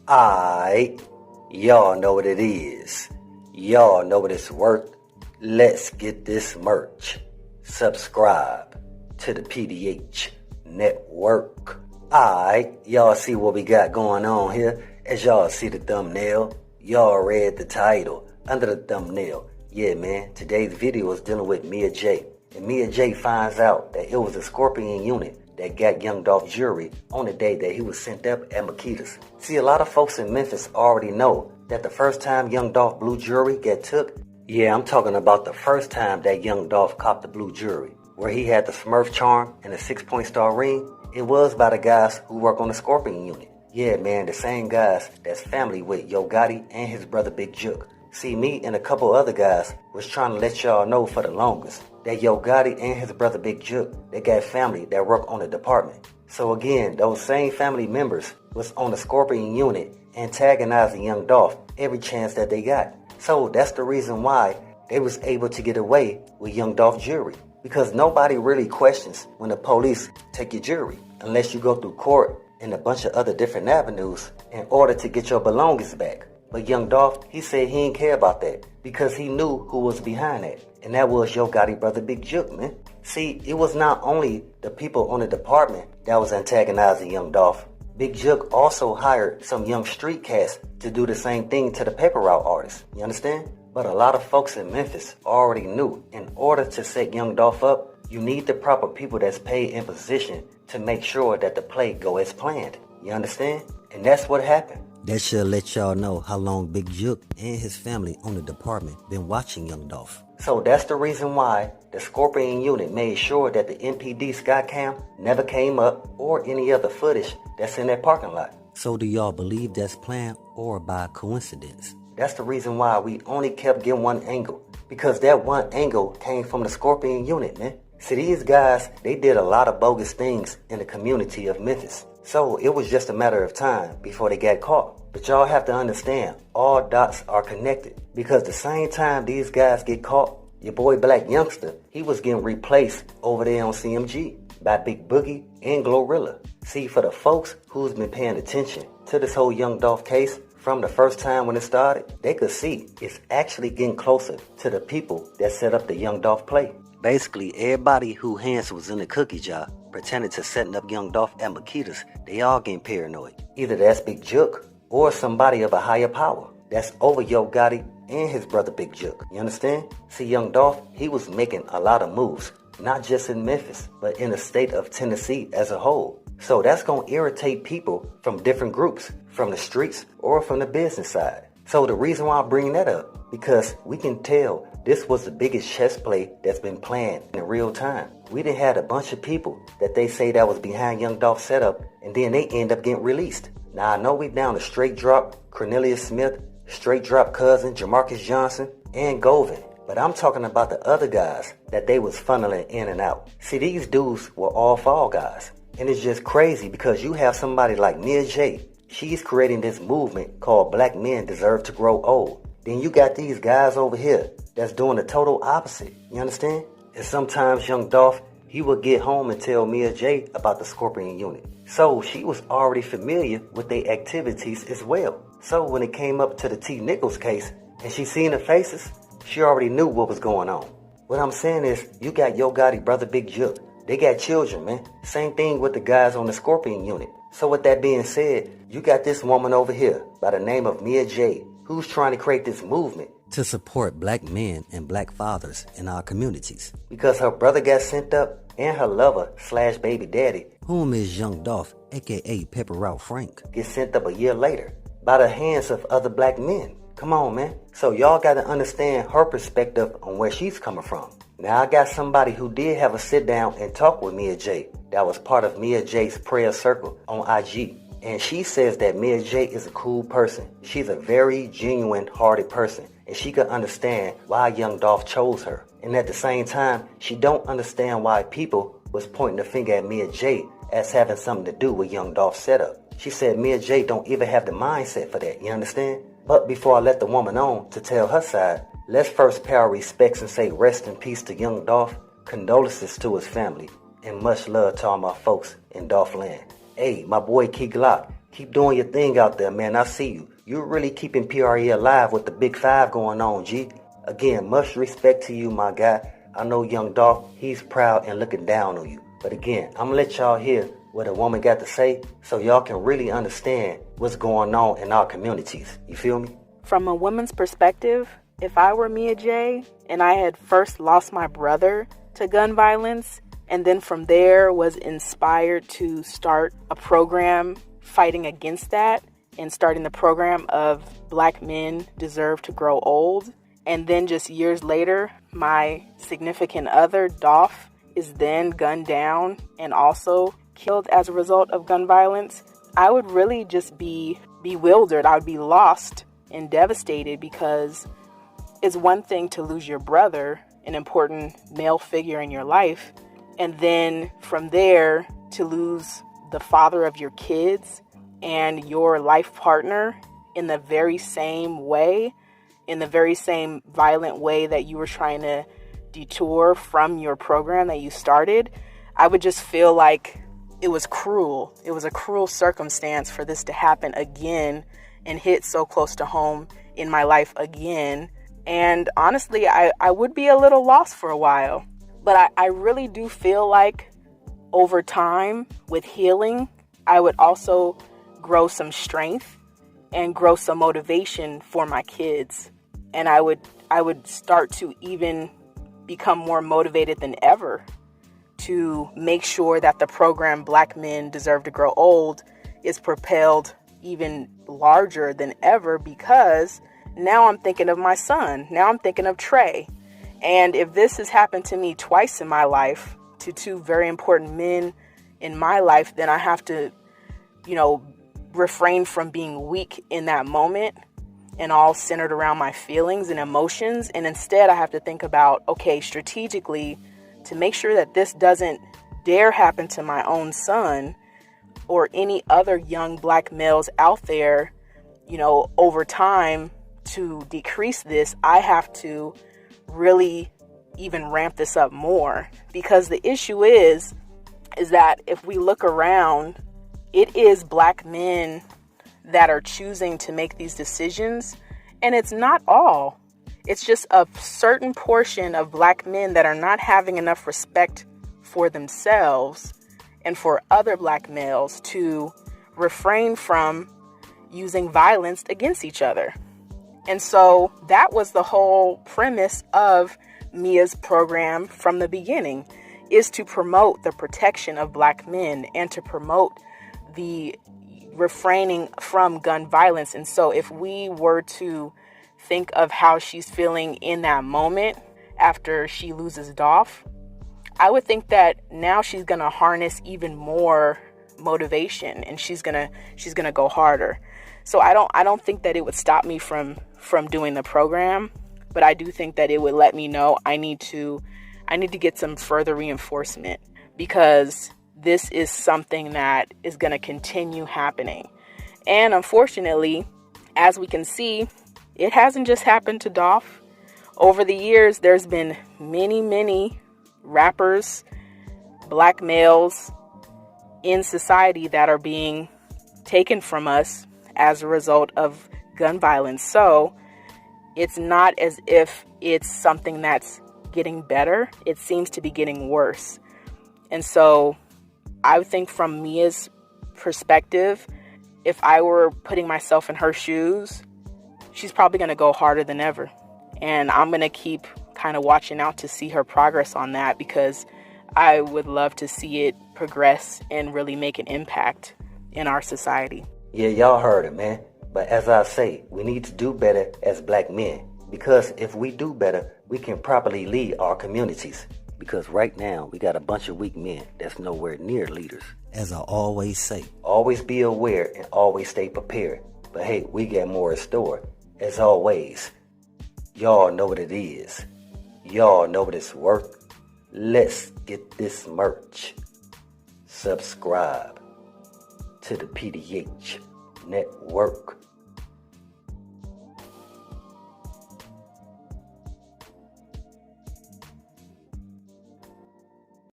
Alright, y'all know what it is. Y'all know what it's worth. Let's get this merch. Subscribe to the PDH Network. Alright, y'all see what we got going on here. As y'all see the thumbnail, y'all read the title under the thumbnail. Yeah, man, today's video is dealing with Mia Jaye. And Mia Jaye finds out that it was a Scorpion unit that got young Dolph jewelry on the day that he was sent up at Makita's. See, a lot of folks in Memphis already know that the first time young Dolph blue jewelry got took, yeah, I'm talking about the first time that young Dolph copped the blue jewelry, where he had the Smurf charm and a 6-point star ring. It was by the guys who work on the Scorpion unit. Yeah, man, the same guys that's family with Yo Gotti and his brother Big Jook. See, me and a couple other guys was trying to let y'all know for the longest that Yo Gotti and his brother Big Jook, they got family that work on the department. So again, those same family members was on the Scorpion unit antagonizing young Dolph every chance that they got. So that's the reason why they was able to get away with young Dolph jewelry. Because nobody really questions when the police take your jewelry, unless you go through court and a bunch of other different avenues in order to get your belongings back. But young Dolph, he said he didn't care about that because he knew who was behind that. And that was Yo Gotti brother Big Jook, man. See, it was not only the people on the department that was antagonizing young Dolph. Big Jook also hired some young street cats to do the same thing to the paper route artists. You understand? But a lot of folks in Memphis already knew in order to set young Dolph up, you need the proper people that's paid in position to make sure that the play go as planned. You understand? And that's what happened. That should let y'all know how long Big Jook and his family on the department been watching young Dolph. So that's the reason why the Scorpion unit made sure that the MPD Skycam never came up or any other footage that's in that parking lot. So do y'all believe that's planned or by coincidence? That's the reason why we only kept getting one angle. Because that one angle came from the Scorpion unit, man. See, these guys, they did a lot of bogus things in the community of Memphis. So it was just a matter of time before they got caught. But y'all have to understand, all dots are connected. Because the same time these guys get caught, your boy Black Youngster, he was getting replaced over there on CMG by Big Boogie and Glorilla. See, for the folks who's been paying attention to this whole young Dolph case from the first time when it started, they could see it's actually getting closer to the people that set up the young Dolph play. Basically, everybody who hands was in the cookie jar pretending to setting up young Dolph at Makita's, they all getting paranoid. Either that's Big Jook or somebody of a higher power that's over Yo Gotti and his brother Big Jook. You understand? See, young Dolph, he was making a lot of moves, not just in Memphis, but in the state of Tennessee as a whole. So that's going to irritate people from different groups, from the streets or from the business side. So the reason why I'm bringing that up, because we can tell this was the biggest chess play that's been planned in real time. We done had a bunch of people that they say that was behind young Dolph's setup, and then they end up getting released. Now I know we down to straight drop Cornelius Smith, straight drop cousin Jamarcus Johnson, and Govan. But I'm talking about the other guys that they was funneling in and out. See, these dudes were all fall guys. And it's just crazy because you have somebody like Mia Jaye. She's creating this movement called Black Men Deserve to Grow Old. Then you got these guys over here that's doing the total opposite. You understand? And sometimes young Dolph, he would get home and tell Mia Jaye about the Scorpion unit. So she was already familiar with their activities as well. So when it came up to the T. Nichols case and she seen the faces, she already knew what was going on. What I'm saying is, you got Yo Gotti brother Big Jook. They got children, man. Same thing with the guys on the Scorpion unit. So with that being said, you got this woman over here by the name of Mia Jaye, who's trying to create this movement to support black men and black fathers in our communities. Because her brother got sent up and her lover / baby daddy, whom is young Dolph, aka Pepper Route Frank, gets sent up a year later by the hands of other black men. Come on, man. So y'all got to understand her perspective on where she's coming from. Now I got somebody who did have a sit down and talk with Mia Jaye that was part of Mia Jaye's prayer circle on IG. And she says that Mia Jaye is a cool person. She's a very genuine-hearted person. And she could understand why young Dolph chose her. And at the same time, she don't understand why people was pointing the finger at Mia Jaye as having something to do with young Dolph's setup. She said Mia Jaye don't even have the mindset for that, you understand? But before I let the woman on to tell her side, let's first pay our respects and say rest in peace to young Dolph, condolences to his family, and much love to all my folks in Dolph land. Hey, my boy KeyGlock, Keep doing your thing out there, man. I see you. You're really keeping PRE alive with the big five going on, G. Again, much respect to you, my guy. I know young Dolph, he's proud and looking down on you. But again, I'm gonna let y'all hear what a woman got to say so y'all can really understand what's going on in our communities. You feel me? From a woman's perspective, if I were Mia Jaye and I had first lost my brother to gun violence and then from there was inspired to start a program fighting against that and starting the program of Black men deserve to grow old, and then just years later, my significant other, Dolph, is then gunned down and also killed as a result of gun violence, I would really just be bewildered. I would be lost and devastated, because it's one thing to lose your brother, an important male figure in your life, and then from there to lose the father of your kids and your life partner in the very same way, in the very same violent way that you were trying to detour from your program that you started. I would just feel like it was cruel. It was a cruel circumstance for this to happen again and hit so close to home in my life again. And honestly, I would be a little lost for a while. But I really do feel like over time with healing, I would also grow some strength and grow some motivation for my kids. And I would start to even become more motivated than ever to make sure that the program Black Men Deserve to Grow Old is propelled even larger than ever, because now I'm thinking of my son. Now I'm thinking of Trey. And if this has happened to me twice in my life, to two very important men in my life, then I have to, refrain from being weak in that moment and all centered around my feelings and emotions. And instead, I have to think about, okay, strategically, to make sure that this doesn't dare happen to my own son or any other young Black males out there, over time. To decrease this, I have to really even ramp this up more, because the issue is that if we look around, it is Black men that are choosing to make these decisions, and it's not all. It's just a certain portion of Black men that are not having enough respect for themselves and for other Black males to refrain from using violence against each other. And so that was the whole premise of Mia's program from the beginning, is to promote the protection of Black men and to promote the refraining from gun violence. And so if we were to think of how she's feeling in that moment after she loses Dolph, I would think that now she's going to harness even more motivation and she's going to go harder. So I don't think that it would stop me from doing the program, but I do think that it would let me know I need to get some further reinforcement, because this is something that is going to continue happening. And unfortunately, as we can see, it hasn't just happened to Dolph. Over the years, there's been many rappers, Black males in society that are being taken from us as a result of gun violence. So it's not as if it's something that's getting better. It seems to be getting worse. And so I think from Mia's perspective, if I were putting myself in her shoes, she's probably going to go harder than ever. And I'm going to keep kind of watching out to see her progress on that, because I would love to see it progress and really make an impact in our society. Yeah, y'all heard it, man. But as I say, we need to do better as Black men, because if we do better, we can properly lead our communities. Because right now, we got a bunch of weak men that's nowhere near leaders. As I always say, always be aware and always stay prepared. But hey, we got more in store. As always, y'all know what it is. Y'all know what it's worth. Let's get this merch. Subscribe to the PDH Network.